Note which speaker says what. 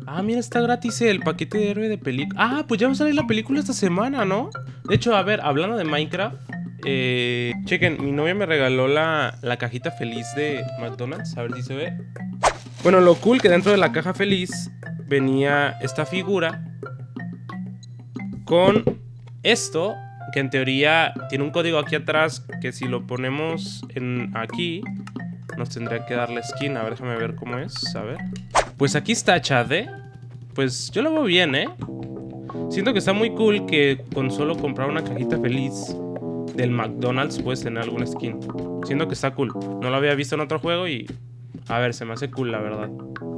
Speaker 1: Ah, mira, está gratis el paquete de héroe de película. Ah, pues ya va a salir la película esta semana, ¿no? De hecho, a ver, hablando de Minecraft, chequen, mi novia me regaló la cajita feliz de McDonald's. A ver si se ve. Bueno, lo cool que dentro de la caja feliz venía esta figura con esto, que en teoría tiene un código aquí atrás que si lo ponemos aquí, nos tendría que dar la skin. A ver, déjame ver cómo es, a ver. Pues aquí está, chat, ¿eh? Pues yo lo veo bien, ¿eh? Siento que está muy cool que con solo comprar una cajita feliz del McDonald's puedes tener alguna skin. Siento que está cool. No lo había visto en otro juego y... A ver, se me hace cool, la verdad.